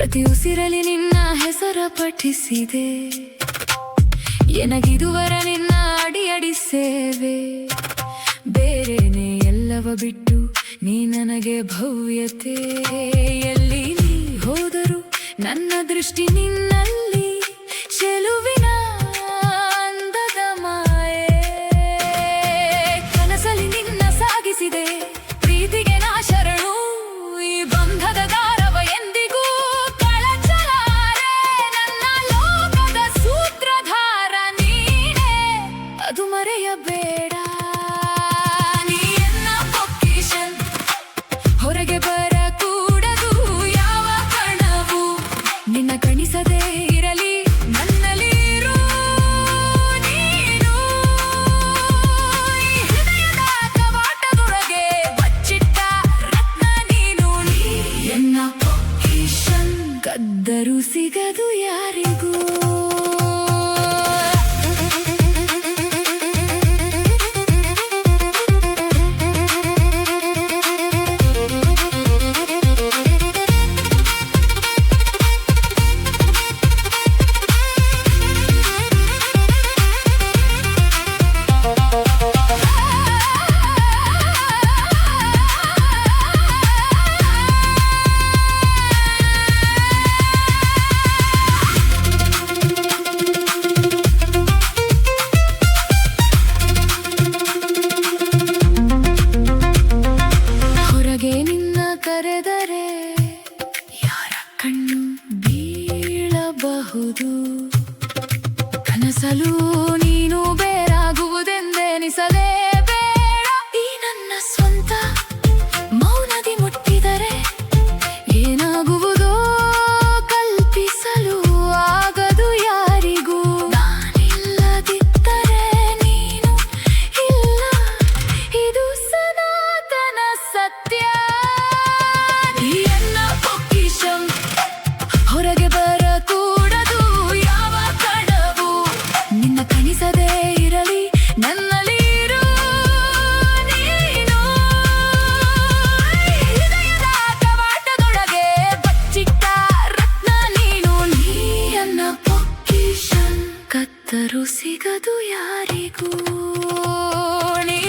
ಪ್ರತಿ ಉಸಿರಲಿ ನಿನ್ನ ಹೆಸರ ಪಠಿಸಿದೆ. ಎನಗಿದುವರ ನಿನ್ನ ಅಡಿ ಅಡಿ ಸೇವೆ. ಬೇರೆನೆ ಎಲ್ಲವ ಬಿಟ್ಟು ನೀ ನನಗೆ ಭವ್ಯತೆ. ಎಲ್ಲಿ ನೀ ಹೋದರು ನನ್ನ ದೃಷ್ಟಿ ನಿನ್ನಲ್ಲಿ. ಚೆಲುವಿನ ಅಂದದ ಮಾಯೆ ಕನಸಲಿ ನಿನ್ನ ಸಾಗಿಸಿದೆ. ಪ್ರೀತಿಗೆ ನಾ ಶರಣು. ಈ ಬಂಧದ ದಾರವ ಎಂದಿಗೂ ಕಳಚಲಾರೆ. ನನ್ನ ಲೋಕದ ಸೂತ್ರಧಾರ ನೀನೇ, ಅದು ಮರೆಯಬೇಡ. ನೀ ಎನ್ನ ಪೊಕಿಷನ್, ಹೊರಗೆ ಬರಕೂಡದು ಯಾವ ಕಣವು. ನಿನ್ನ ಕಣಿಸದೇ ಇರಲಿ ನನ್ನಲ್ಲಿರು ನೀನು. ಈ ಹೃದಯದ ಕವಾಟದೊಳಗೆ ಬಚ್ಚಿಟ್ಟ ರತ್ನ ನೀನು. ನೀ ಎನ್ನ ಪೊಕಿಷನ್, ಕದ್ದರು ಸಿಗದು ಯಾರಿಗೂ. ಕರೆದರೆ ಯಾರ ಕಣ್ಣು ಬೀಳಬಹುದು. ಕನಸಲು ನೀನು ಬೇರಾಗುವುದೆಂದೆನಿಸಲೇ ಬೇಡ. ಈ ನನ್ನ ಸ್ವಂತ ಮೌನದಿ ಮುಟ್ಟಿದರೆ ಏನಾಗುವುದೋ ಕಲ್ಪಿಸಲು ಆಗದು ಯಾರಿಗೂ. ನಾನಿಲ್ಲದಿದ್ದರೆ ನೀನು ಇಲ್ಲ, ಇದು ಸನಾತನ ಸತ್ಯ. ಹೊರಗೆ ಬರಕೂಡದು ಯಾವ ಕಣವು. ನಿನ್ನ ಕಣಿಸದೇ ಇರಲಿ ನನ್ನಲ್ಲಿರು ನೀನು. ಹೃದಯದ ಕವಾಟದೊಳಗೆ ಬಚ್ಚಿಟ್ಟ ರತ್ನ ನೀನು. ನೀ ನನ್ನ ಪೊಕಿಷನ್, ಕತ್ತರು ಸಿಗದು ಯಾರಿಗೂ. ನೀ